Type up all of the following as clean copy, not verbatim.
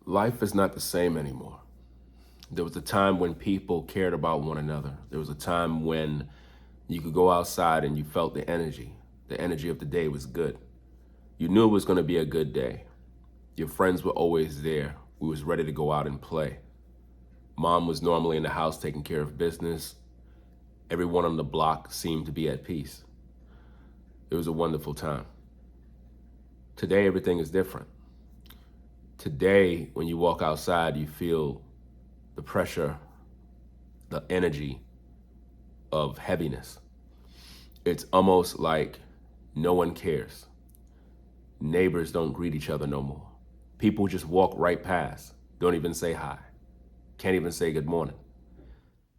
Life is not the same anymore. There was a time when people cared about one another. There was a time when you could go outside and you felt the energy. The energy of the day was good. You knew it was going to be a good day. Your friends were always there. We was ready to go out and play. Mom was normally in the house taking care of business. Everyone on the block seemed to be at peace. It was a wonderful time. Today, everything is different. Today, when you walk outside, you feel the pressure, the energy of heaviness. It's almost like no one cares. Neighbors don't greet each other no more. People just walk right past, don't even say hi, can't even say good morning.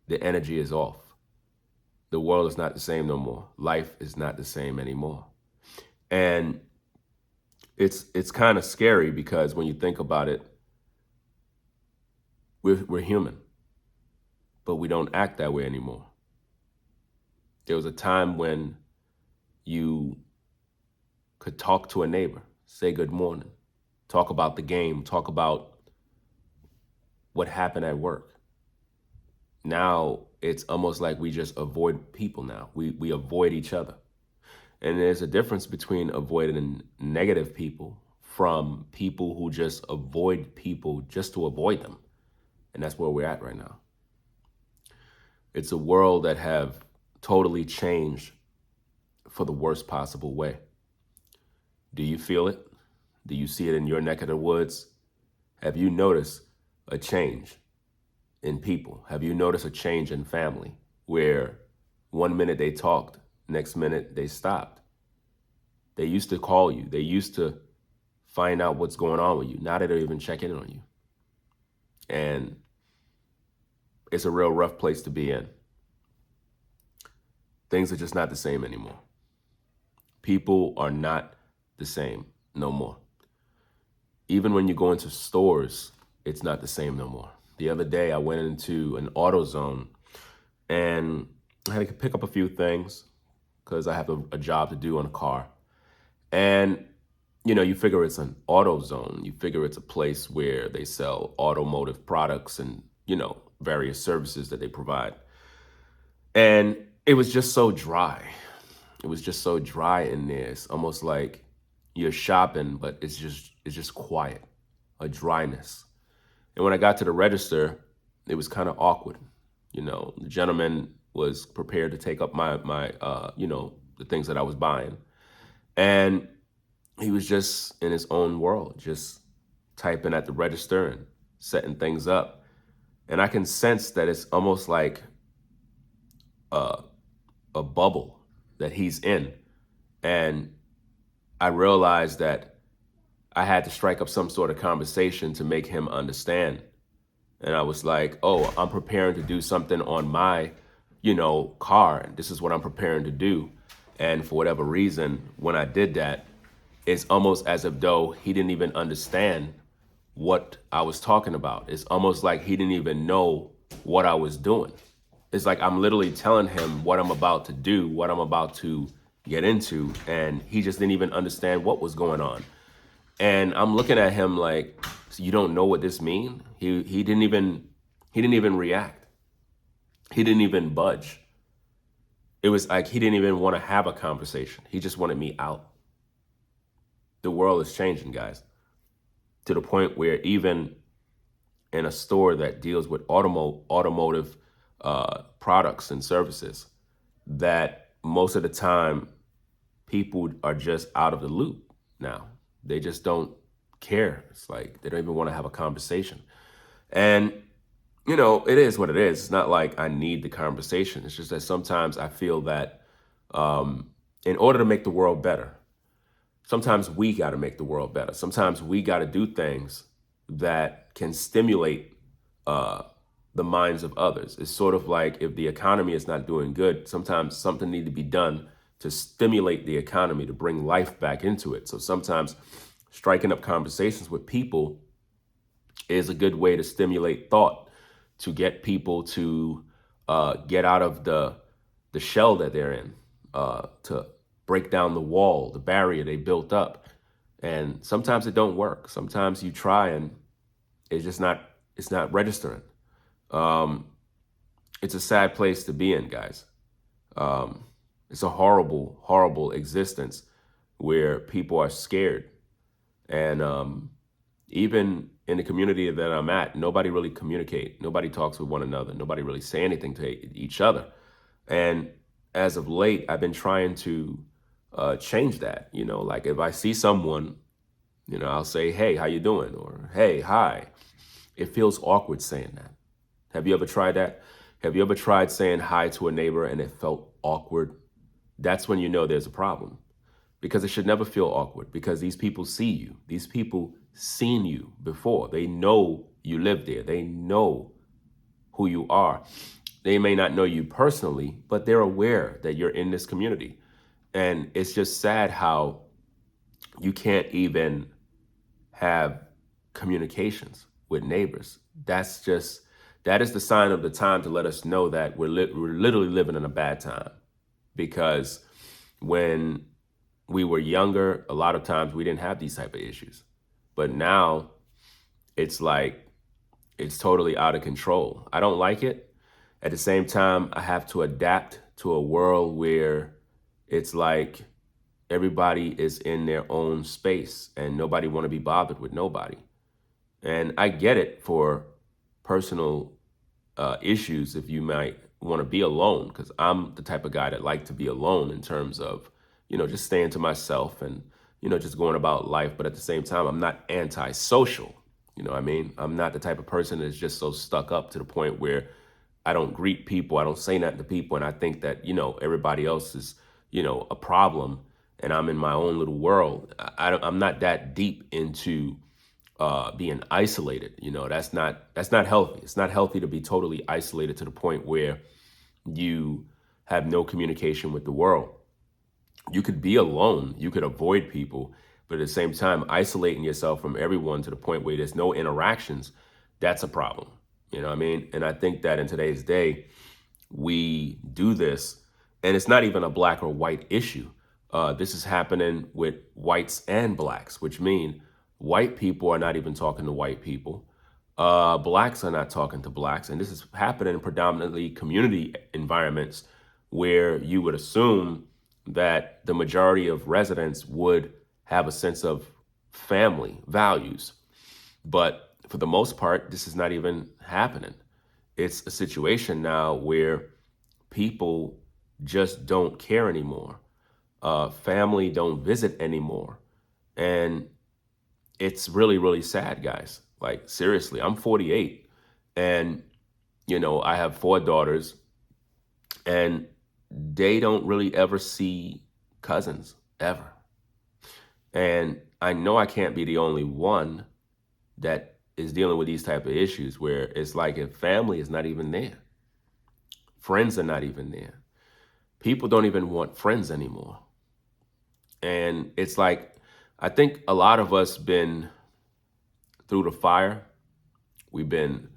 The energy is off. The world is not the same no more. Life is not the same anymore. And it's kind of scary because when you think about it, we're human, but we don't act that way anymore. There was a time when you could talk to a neighbor, say good morning, talk about the game, talk about what happened at work. Now it's almost like we just avoid people now. We avoid each other. And there's a difference between avoiding negative people from people who just avoid people just to avoid them. And that's where we're at right now. It's a world that have totally changed for the worst possible way. Do you feel it? Do you see it in your neck of the woods? Have you noticed a change in people? Have you noticed a change in family where one minute they talked, next minute they stopped? They used to call you. They used to find out what's going on with you. Now they don't even check in on you. And it's a real rough place to be in. Things are just not the same anymore. People are not the same no more. Even when you go into stores, it's not the same no more. The other day, I went into an AutoZone and I had to pick up a few things because I have a job to do on a car. And, you figure it's an AutoZone. You figure it's a place where they sell automotive products and, various services that they provide. And it was just so dry. It was just so dry in there. It's almost like you're shopping, but it's just quiet, a dryness. And when I got to the register, it was kind of awkward. The gentleman was prepared to take up my the things that I was buying. And he was just in his own world, just typing at the register and setting things up. And I can sense that it's almost like a bubble that he's in. And I realized that I had to strike up some sort of conversation to make him understand. And I was like, oh, I'm preparing to do something on my, car. And this is what I'm preparing to do. And for whatever reason, when I did that, it's almost as if though he didn't even understand what I was talking about. It's almost like he didn't even know what I was doing. It's like I'm literally telling him what I'm about to do, what I'm about to get into, and he just didn't even understand what was going on. And I'm looking at him like, so you don't know what this means? He didn't even react. He didn't even budge. It was like he didn't even want to have a conversation. He just wanted me out. The world is changing, guys, to the point where even in a store that deals with automotive products and services, that most of the time people are just out of the loop now. They just don't care. It's like they don't even want to have a conversation. And, it is what it is. It's not like I need the conversation. It's just that sometimes I feel that in order to make the world better, sometimes we got to make the world better. Sometimes we got to do things that can stimulate the minds of others. It's sort of like if the economy is not doing good, sometimes something needs to be done to stimulate the economy, to bring life back into it. So sometimes striking up conversations with people is a good way to stimulate thought, to get people to get out of the shell that they're in, to break down the wall, the barrier they built up. And sometimes it don't work. Sometimes you try and It's just not, it's not registering. Um, it's a sad place to be in, guys. Um, it's a horrible, horrible existence where people are scared. And even in the community that I'm at, nobody really communicate. Nobody talks with one another. Nobody really say anything to each other. And as of late, I've been trying to change that. You know, like if I see someone, you know, I'll say, "Hey, how you doing?" Or "Hey, hi." It feels awkward saying that. Have you ever tried that? Have you ever tried saying hi to a neighbor and it felt awkward? That's when you know there's a problem, because it should never feel awkward, because these people see you. These people seen you before. They know you live there. They know who you are. They may not know you personally, but they're aware that you're in this community. And it's just sad how you can't even have communications with neighbors. That's just, that is the sign of the time to let us know that we're literally living in a bad time. Because when we were younger, a lot of times we didn't have these type of issues. But now it's like it's totally out of control. I don't like it. At the same time, I have to adapt to a world where it's like everybody is in their own space and nobody want to be bothered with nobody. And I get it for personal issues if you might want to be alone, because I'm the type of guy that like to be alone in terms of, you know, just staying to myself and, you know, just going about life. But at the same time, I'm not antisocial. You know what I mean? I'm not the type of person that's just so stuck up to the point where I don't greet people, I don't say nothing to people, and I think that, you know, everybody else is, you know, a problem, and I'm in my own little world. I'm not that deep into being isolated. You know, that's not healthy. It's not healthy to be totally isolated to the point where you have no communication with the world. You could be alone, you could avoid people, but at the same time, isolating yourself from everyone to the point where there's no interactions, that's a problem. You know what I mean? And I think that in today's day, we do this, and it's not even a black or white issue. This is happening with whites and blacks, which mean white people are not even talking to white people. Blacks are not talking to blacks. And this is happening in predominantly community environments where you would assume that the majority of residents would have a sense of family values. But for the most part, this is not even happening. It's a situation now where people just don't care anymore. Family don't visit anymore. And it's really, really sad, guys. Like, seriously, I'm 48 and, you know, I have 4 daughters, and they don't really ever see cousins ever. And I know I can't be the only one that is dealing with these type of issues where it's like if family is not even there, friends are not even there. People don't even want friends anymore. And it's like, I think a lot of us been through the fire. We've been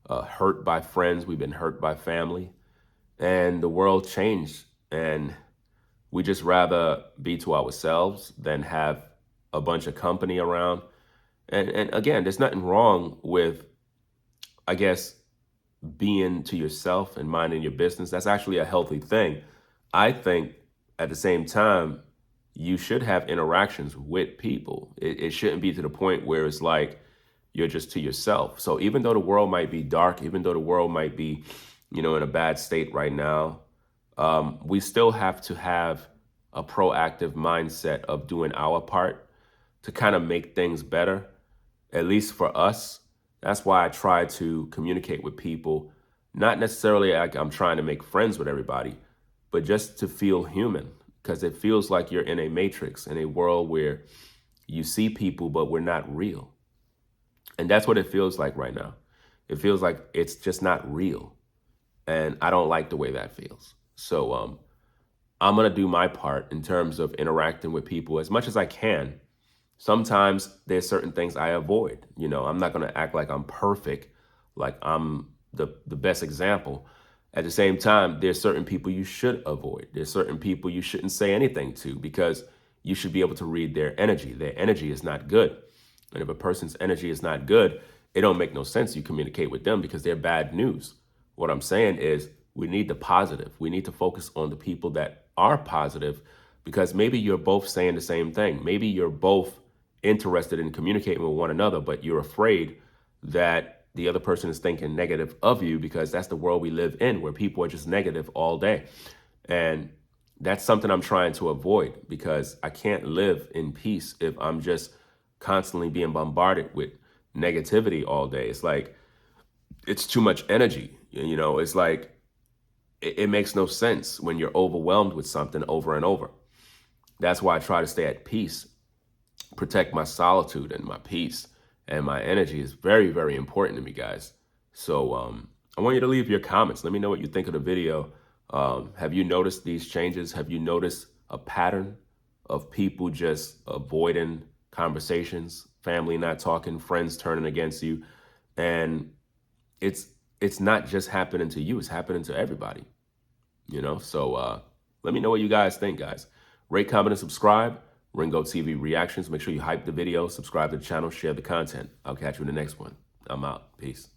hurt by friends. We've been hurt by family. And the world changed. And we just rather be to ourselves than have a bunch of company around. And again, there's nothing wrong with, I guess, being to yourself and minding your business. That's actually a healthy thing. I think at the same time, you should have interactions with people. It shouldn't be to the point where it's like you're just to yourself. So even though the world might be dark, even though the world might be, you know, in a bad state right now, we still have to have a proactive mindset of doing our part to kind of make things better, at least for us. That's why I try to communicate with people, not necessarily like I'm trying to make friends with everybody, but just to feel human, because it feels like you're in a matrix, in a world where you see people, but we're not real. And that's what it feels like right now. It feels like it's just not real. And I don't like the way that feels. So I'm going to do my part in terms of interacting with people as much as I can. Sometimes there's certain things I avoid. You know, I'm not going to act like I'm perfect, like I'm the best example. At the same time, there's certain people you should avoid. There's certain people you shouldn't say anything to, because you should be able to read their energy. Their energy is not good. And if a person's energy is not good, it don't make no sense you communicate with them because they're bad news. What I'm saying is we need the positive. We need to focus on the people that are positive because maybe you're both saying the same thing. Maybe you're both interested in communicating with one another, but you're afraid that the other person is thinking negative of you because that's the world we live in where people are just negative all day. And that's something I'm trying to avoid because I can't live in peace if I'm just constantly being bombarded with negativity all day. It's like, it's too much energy. It's like, it makes no sense when you're overwhelmed with something over and over. That's why I try to stay at peace, protect my solitude and my peace and my energy is very, very important to me, guys. So I want you to leave your comments. Let me know what you think of the video. Have you noticed these changes? Have you noticed a pattern of people just avoiding conversations, family not talking, friends turning against you? And it's not just happening to you, it's happening to everybody. So let me know what you guys think, guys. Rate, comment, and subscribe. Ringo TV Reactions. Make sure you hype the video, subscribe to the channel, share the content. I'll catch you in the next one. I'm out. Peace.